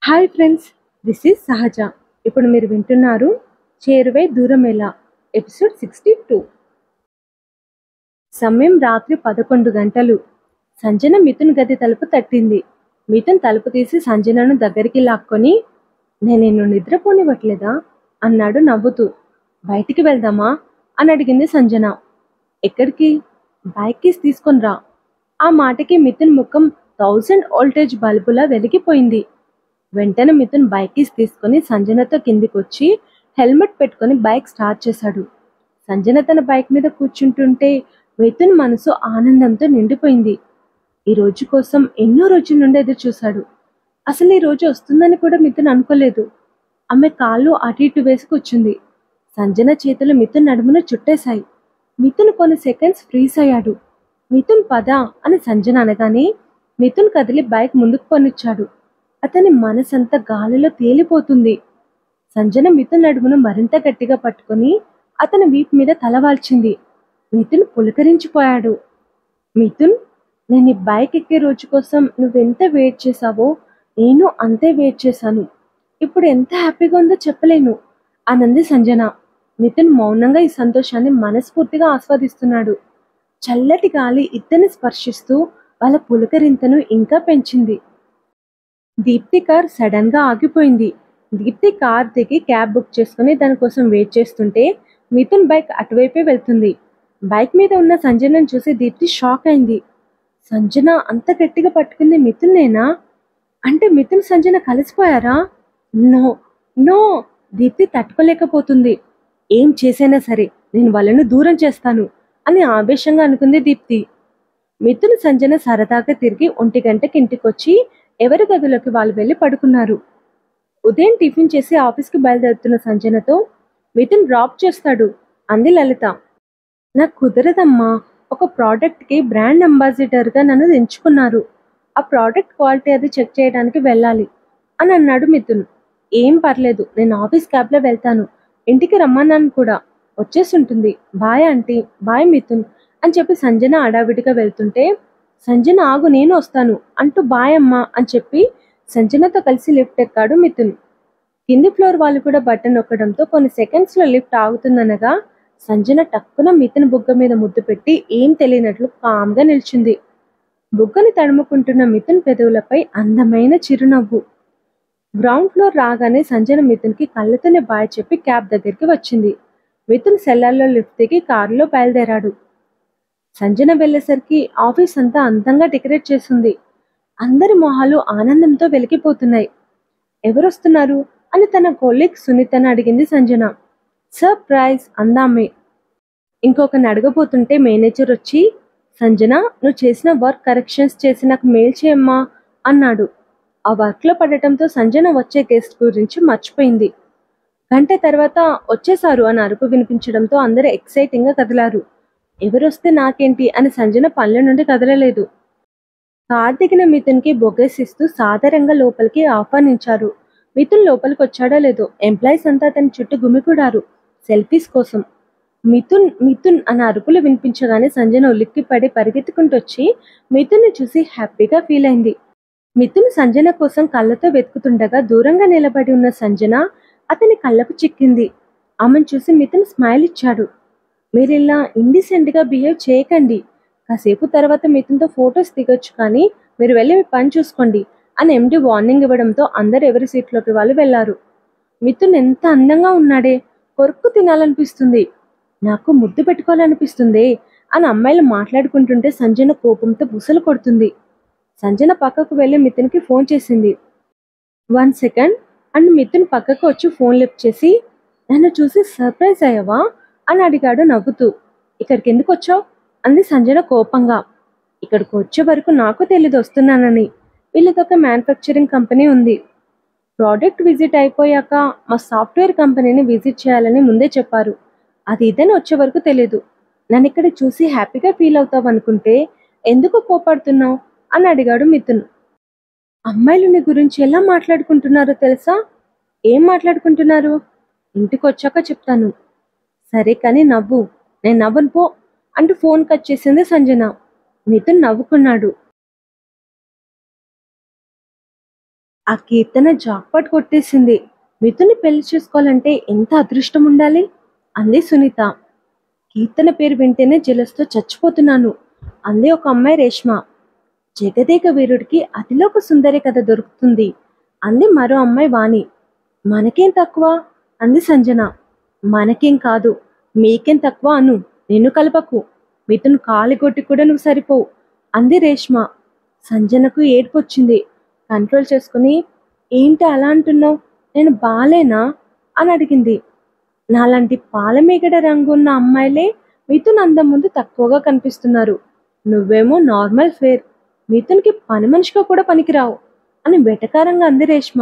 Hi friends, this is సహజ. ఇప్పుడు మీరు వింటున్నారు చేరువై దూరమేలా ఎపిసోడ్ 62. సమయం రాత్రి 11 గంటలు. సంజన మిథున్ గది తలుపు తట్టింది. మిథున్ తలుపు తీసి సంజనను దగ్గరికి లాక్కొని, నేను నిన్ను నిద్రపోనివ్వట్లేదా అన్నాడు నవ్వుతూ. బయటికి వెళ్దామా అని అడిగింది సంజన. ఎక్కడికి? బైక్ కీస్ తీసుకొని రా. ఆ మాటకి మిథున్ ముఖం 1000 వోల్టేజ్ బల్బులా వెలిగిపోయింది. వెంటనే మిథున్ బైక్ కీస్ తీసుకుని సంజనతో కిందికొచ్చి హెల్మెట్ పెట్టుకుని బైక్ స్టార్ట్ చేశాడు. సంజన తన బైక్ మీద కూర్చుంటుంటే మిథున్ మనసు ఆనందంతో నిండిపోయింది. ఈ రోజు కోసం ఎన్నో రోజుల నుండి ఎదురు చూశాడు. అసలు ఈ రోజు వస్తుందని కూడా మిథున్ అనుకోలేదు. ఆమె కాళ్ళు అటు ఇటు వేసి కూర్చుంది. సంజన చేతులు మిథున్ నడుమును చుట్టేశాయి. మిథున్ కొన్ని సెకండ్స్ ఫ్రీజ్ అయ్యాడు. మిథున్ పద అని సంజన అనగానే మిథున్ కదిలి బైక్ ముందుకు కొనిచ్చాడు. అతని మనసంతా గాలిలో తేలిపోతుంది. సంజన మిథున్ నడుమును మరింత గట్టిగా పట్టుకుని అతని వీపు మీద తలవాల్చింది. మిథున్ పులకరించిపోయాడు. మిథున్, నేను ఈ బైక్ ఎక్కే రోజు కోసం నువ్వెంత వెయిట్ చేశావో నేను అంతే వెయిట్ చేశాను. ఇప్పుడు ఎంత హ్యాపీగా ఉందో చెప్పలేను అనంది సంజన. మిథున్ మౌనంగా ఈ సంతోషాన్ని మనస్ఫూర్తిగా ఆస్వాదిస్తున్నాడు. చల్లటి గాలి ఇద్దరిని స్పర్శిస్తూ వాళ్ళ పులకరింతను ఇంకా పెంచింది. దీప్తి కార్ సడన్ గా ఆగిపోయింది. దీప్తి కార్ దిగి క్యాబ్ బుక్ చేసుకుని దానికోసం వెయిట్ చేస్తుంటే మిథున్ బైక్ అటువైపే వెళ్తుంది. బైక్ మీద ఉన్న సంజనను చూసి దీప్తి షాక్ అయింది. సంజన అంత గట్టిగా పట్టుకుంది మిథున్నేనా? అంటే మిథున్ సంజన కలిసిపోయారా? No no! దీప్తి తట్టుకోలేకపోతుంది. ఏం చేసైనా సరే నేను వాళ్ళను దూరం చేస్తాను అని ఆవేశంగా అనుకుంది దీప్తి. మిథున్ సంజన సరదాగా తిరిగి 1 గంటకి ఇంటికొచ్చి ఎవరి గదిలోకి వాళ్ళు వెళ్ళి పడుకున్నారు. ఉదయం టిఫిన్ చేసి ఆఫీస్కి బయలుదేరుతున్న సంజనతో, మిథున్ డ్రాప్ చేస్తాడు అంది లలిత. నాకు కుదరదమ్మా, ఒక ప్రోడక్ట్కి బ్రాండ్ అంబాసిడర్గా నన్ను ఎంచుకున్నారు. ఆ ప్రోడక్ట్ క్వాలిటీ అది చెక్ చేయడానికి వెళ్ళాలి అని అన్నాడు మిథున్. ఏం పర్లేదు, నేను ఆఫీస్ క్యాబ్లో వెళ్తాను. ఇంటికి రమ్మన్నాను కూడా, వచ్చేసుంటుంది. Bye aunty. బాయ్ మిథున్ అని చెప్పి సంజన అడావిడిగా వెళ్తుంటే, సంజన ఆగు, నేను వస్తాను అంటూ బాయ్ అమ్మా అని చెప్పి సంజనతో కలిసి లిఫ్ట్ ఎక్కాడు మిథున్. కింది ఫ్లోర్ వాళ్ళు కూడా బటన్ నొక్కడంతో కొన్ని సెకండ్స్లో లిఫ్ట్ ఆగుతుందనగా సంజన టక్కున మిథున్ బుగ్గ మీద ముద్దు పెట్టి ఏం తెలియనట్లు కామ్గా నిల్చుంది. బుగ్గని తడుముకుంటున్న మిథున్ పెదవులపై అందమైన చిరునవ్వు. గ్రౌండ్ ఫ్లోర్ రాగానే సంజన మిథున్కి కళ్ళతోనే బాయ్ చెప్పి క్యాబ్ దగ్గరికి వచ్చింది. మిథున్ సెల్లర్లో లిఫ్ట్ దిగి కారులో బయలుదేరాడు. సంజన వెళ్ళేసరికి ఆఫీస్ అంతా అందంగా డెకరేట్ చేసింది. అందరి మొహాలు ఆనందంతో వెలిగిపోతున్నాయి. ఎవరొస్తున్నారు అని తన కొలీగ్ సునీతను అడిగింది సంజన. సర్ప్రైజ్ అందామే. ఇంకొకరిని అడగబోతుంటే మేనేజర్ వచ్చి, సంజన, నువ్వు చేసిన వర్క్ కరెక్షన్స్ చేసి నాకు మెయిల్ చేయమ్మా అన్నాడు. ఆ వర్క్లో పడటంతో సంజన వచ్చే గెస్ట్ గురించి మర్చిపోయింది. గంట తర్వాత వచ్చేసారు అని అరుపు వినిపించడంతో అందరూ ఎక్సైటింగ్గా కదిలారు. ఎవరొస్తే నాకేంటి అని సంజన పనుల నుండి కదలలేదు. కార్ దిగిన మిథున్కి బొగేసిస్తూ సాదరంగా లోపలికి ఆహ్వానించారు. మిథున్ లోపలికి వచ్చాడో లేదో ఎంప్లాయీస్ అంతా అతని చుట్టూ గుమికూడారు సెల్ఫీస్ కోసం. మిథున్ మిథున్ అన్న అరుపులు వినిపించగానే సంజన ఉలిక్కిపడి పరిగెత్తుకుంటూ వచ్చి మిథున్ని చూసి హ్యాపీగా ఫీల్ అయింది. మిథున్ సంజన కోసం కళ్ళతో వెతుకుతుండగా దూరంగా నిలబడి ఉన్న సంజన అతని కళ్ళకు చిక్కింది. ఆమెను చూసి మిథున్ స్మైల్ ఇచ్చాడు. మీరు ఇలా ఇండిసెంట్గా బిహేవ్ చేయకండి. కాసేపు తర్వాత మిథున్తో ఫొటోస్ దిగొచ్చు, కానీ మీరు వెళ్ళి మీ పని చూసుకోండి అని ఎండి వార్నింగ్ ఇవ్వడంతో అందరు ఎవరి సీట్లోకి వాళ్ళు వెళ్లారు. మిథున్ ఎంత అందంగా ఉన్నాడే, కొరుక్కు తినాలనిపిస్తుంది, నాకు ముద్దు పెట్టుకోవాలనిపిస్తుంది అని అమ్మాయిలు మాట్లాడుకుంటుంటే సంజన కోపంతో బుసలు కొడుతుంది. సంజన పక్కకు వెళ్ళి మిథున్కి ఫోన్ చేసింది. 1 సెకండ్ అండ్ మిథున్ పక్కకు వచ్చి ఫోన్ లిఫ్ట్ చేసి, నన్ను చూసి సర్ప్రైజ్ అయ్యావా అని అడిగాడు నవ్వుతూ. ఇక్కడికి ఎందుకు వచ్చావు అంది సంజన కోపంగా. ఇక్కడికి వచ్చే వరకు నాకు తెలీదు వస్తున్నానని. వీళ్ళదొక మ్యానుఫ్యాక్చరింగ్ కంపెనీ ఉంది. ప్రోడక్ట్ విజిట్ అయిపోయాక మా సాఫ్ట్వేర్ కంపెనీని విజిట్ చేయాలని ముందే చెప్పారు. అది ఇదని వచ్చే వరకు తెలీదు. నన్ను ఇక్కడ చూసి హ్యాపీగా ఫీల్ అవుతావు అనుకుంటే ఎందుకు కోపడుతున్నావు అని అడిగాడు మిథున్. అమ్మాయిలు నీ గురించి ఎలా మాట్లాడుకుంటున్నారో తెలుసా? ఏం మాట్లాడుకుంటున్నారు? ఇంటికి వచ్చాక చెప్తాను. సరే కానీ నవ్వు. నేను నవ్వను పో అంటూ ఫోన్ కట్ చేసింది సంజన. మిథున్ నవ్వుకున్నాడు. ఆ కీర్తన జాక్పాట్ కొట్టేసింది. మిథున్ని పెళ్లి చేసుకోవాలంటే ఎంత అదృష్టం ఉండాలి అంది సునీత. కీర్తన పేరు వింటేనే జెలస్తో చచ్చిపోతున్నాను అంది ఒక అమ్మాయి రేష్మ. జగదేక వీరుడికి అతిలోక సుందరి కథ దొరుకుతుంది అంది మరో అమ్మాయి వాణి. మనకేం తక్కువ అంది సంజన. మనకేం కాదు, మీకేం తక్కువ అను, నిన్ను కలపకు, మిథున్ కాలిగొట్టి కూడా నువ్వు సరిపోవు అంది రేష్మ. సంజనకు ఏడ్పొచ్చింది. కంట్రోల్ చేసుకుని, ఏంటి అలా అంటున్నావు, నేను బాలేనా అని అడిగింది. నాలాంటి పాలమేగడ రంగు ఉన్న అమ్మాయిలే మిథున్ అందం ముందు తక్కువగా కనిపిస్తున్నారు. నువ్వేమో నార్మల్ ఫేర్, మిథున్కి పని మనిషిగా కూడా పనికిరావు అని వెటకారంగా అంది రేష్మ.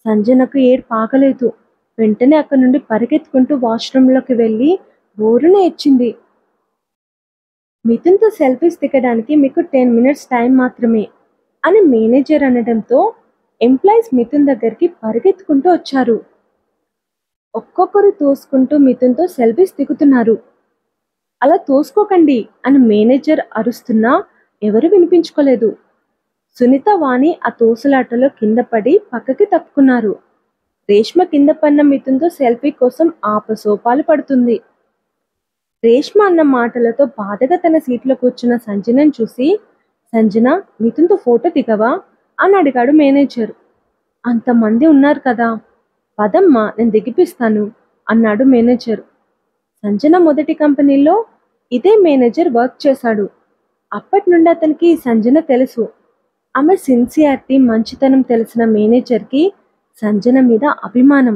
సంజనకు ఏడు పాకలేదు. వెంటనే అక్కడి నుండి పరిగెత్తుకుంటూ వాష్రూమ్లోకి వెళ్ళి బోరున ఇచ్చింది. మిథున్తో సెల్ఫీస్ దిగడానికి మీకు 10 మినిట్స్ టైం మాత్రమే అని మేనేజర్ అనడంతో ఎంప్లాయీస్ మిథున్ దగ్గరికి పరిగెత్తుకుంటూ వచ్చారు. ఒక్కొక్కరు తోసుకుంటూ మిథున్తో సెల్ఫీస్ దిగుతున్నారు. అలా తోసుకోకండి అని మేనేజర్ అరుస్తున్నా ఎవరు వినిపించుకోలేదు. సునీత వాణి ఆ తోసులాటలో కింద పడి పక్కకి తప్పుకున్నారు. రేష్మ కింద పడిన మిథున్తో సెల్ఫీ కోసం ఆపసోపాలు పడుతుంది. రేష్మ అన్న మాటలతో బాధగా తన సీట్లో కూర్చున్న సంజనను చూసి, సంజన మిథున్తో ఫోటో దిగవా అని అడిగాడు మేనేజర్. అంతమంది ఉన్నారు కదా, పదమ్మా నేను దిగిపిస్తాను అన్నాడు మేనేజర్. సంజన మొదటి కంపెనీలో ఇదే మేనేజర్ వర్క్ చేశాడు. అప్పటి నుండి అతనికి సంజన తెలుసు. ఆమె సిన్సియారిటీ, మంచితనం తెలిసిన మేనేజర్కి సంజన మీద అభిమానం.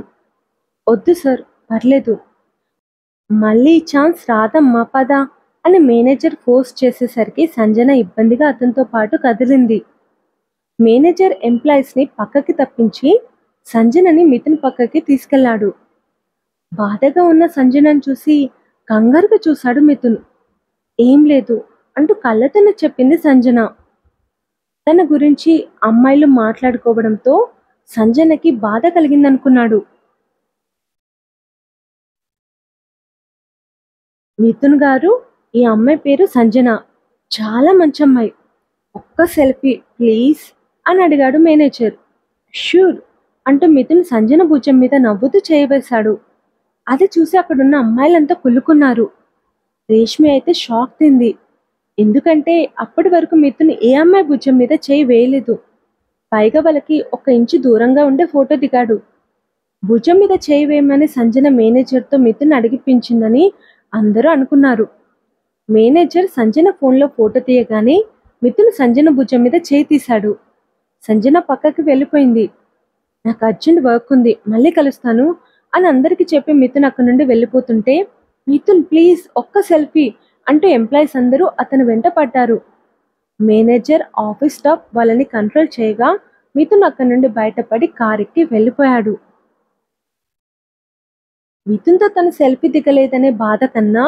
వద్దు సార్, పర్లేదు, మళ్ళీ ఛాన్స్ రాదమ్మా పద అని మేనేజర్ ఫోర్స్ చేసేసరికి సంజన ఇబ్బందిగా అతనితో పాటు కదిలింది. మేనేజర్ ఎంప్లాయీస్ని పక్కకి తప్పించి సంజనని మిథున్ పక్కకి తీసుకెళ్లాడు. బాధగా ఉన్న సంజనను చూసి కంగారుగా చూశాడు మిథున్. ఏం లేదు అంటూ కళ్ళతోనే చెప్పింది సంజన. తన గురించి అమ్మాయిలు మాట్లాడుకోవడంతో సంజనకి బాధ కలిగిందనుకున్నాడు. మిథున్ గారు, ఈ అమ్మాయి పేరు సంజన, చాలా మంచి అమ్మాయి, ఒక్క సెల్ఫీ ప్లీజ్ అని అడిగాడు మేనేజర్. ష్యూర్ అంటూ మిథున్ సంజన భుజం మీద నవ్వుతూ చేయవేశాడు. అది చూసి అక్కడున్న అమ్మాయిలంతా కుళ్ళుకున్నారు. రేష్మి అయితే షాక్ తింది. ఎందుకంటే అప్పటి వరకు మిథున్ ఏ అమ్మాయి భుజం మీద చేయి వేయలేదు. పైగా వాళ్ళకి 1 ఇంచు దూరంగా ఉండే ఫోటో దిగాడు. భుజం మీద చేయి వేయమని సంజన మేనేజర్తో మిథున్ అడిగిపించిందని అందరూ అనుకున్నారు. మేనేజర్ సంజన ఫోన్లో ఫోటో తీయగానే మిథున్ సంజన భుజం మీద చేయి తీశాడు. సంజన పక్కకి వెళ్ళిపోయింది. నాకు అర్జెంట్ వర్క్ ఉంది, మళ్ళీ కలుస్తాను అని అందరికీ చెప్పి మిథున్ అక్కడి నుండి వెళ్ళిపోతుంటే, మిథున్ ప్లీజ్ ఒక్క సెల్ఫీ అంటూ ఎంప్లాయీస్ అందరూ అతను వెంట పడ్డారు. మేనేజర్, ఆఫీస్ స్టాఫ్ వాళ్ళని కంట్రోల్ చేయగా మిథున్ అక్కడి నుండి బయటపడి కారెక్కి వెళ్ళిపోయాడు. మిథున్తో తను సెల్ఫీ దిగలేదనే బాధ కన్నా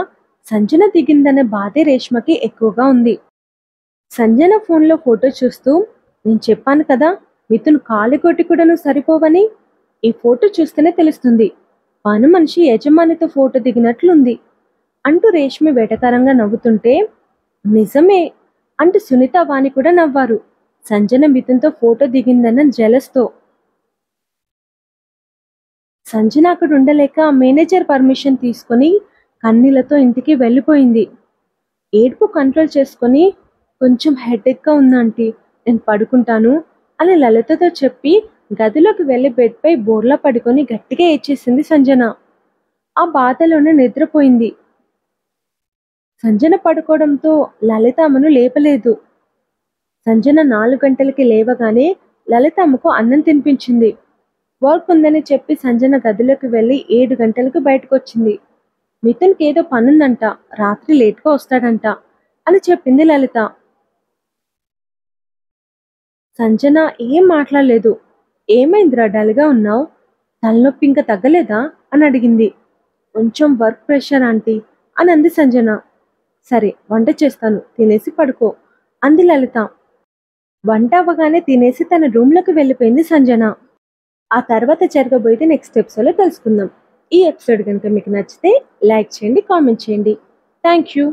సంజన దిగిందనే బాధే రేష్మకి ఎక్కువగా ఉంది. సంజన ఫోన్లో ఫోటో చూస్తూ, నేను చెప్పాను కదా మిథున్ కాలిగొట్టి కూడా నువ్వు సరిపోవని, ఈ ఫోటో చూస్తేనే తెలుస్తుంది, పని మనిషి యజమానితో ఫోటో దిగినట్లుంది అంటూ రేష్మి వెటకారంగా నవ్వుతుంటే, నిజమే అంటూ సునీత వాణి కూడా నవ్వారు. సంజన మిథున్తో ఫోటో దిగిందన్న జెలస్తో. సంజన అక్కడ ఉండలేక మేనేజర్ పర్మిషన్ తీసుకొని కన్నీళ్లతో ఇంటికి వెళ్ళిపోయింది. ఏడుపు కంట్రోల్ చేసుకొని, కొంచెం హెడేక్గా ఉందంటీ, నేను పడుకుంటాను అని లలితతో చెప్పి గదిలోకి వెళ్ళి బెడ్పై బోర్లా పడుకొని గట్టిగా ఏడ్చేసింది సంజన. ఆ బాధలోనే నిద్రపోయింది. సంజన పడుకోవడంతో లలిత ఆమెను లేపలేదు. సంజన 4 గంటలకి లేవగానే లలిత ఆమెకు అన్నం తినిపించింది. వర్క్ ఉందని చెప్పి సంజన గదిలోకి వెళ్ళి 7 గంటలకు బయటకు వచ్చింది. మిథున్కి ఏదో పనుందంట, రాత్రి లేట్గా వస్తాడంట అని చెప్పింది లలిత. సంజన ఏం మాట్లాడలేదు. ఏమైందిరా డల్గా ఉన్నావు, తలనొప్పి ఇంకా తగ్గలేదా అని అడిగింది. కొంచెం వర్క్ ప్రెషర్ ఆంటీ అని అంది సంజన. సరే వంట చేస్తాను, తినేసి పడుకో అంది లలిత. వంట అవ్వగానే తినేసి తన రూమ్లోకి వెళ్ళిపోయింది సంజన. ఆ తర్వాత జరగబోయేది నెక్స్ట్ ఎపిసోడ్లో తెలుసుకుందాం. ఈ ఎపిసోడ్ కనుక మీకు నచ్చితే లైక్ చేయండి, కామెంట్ చేయండి. Thank you.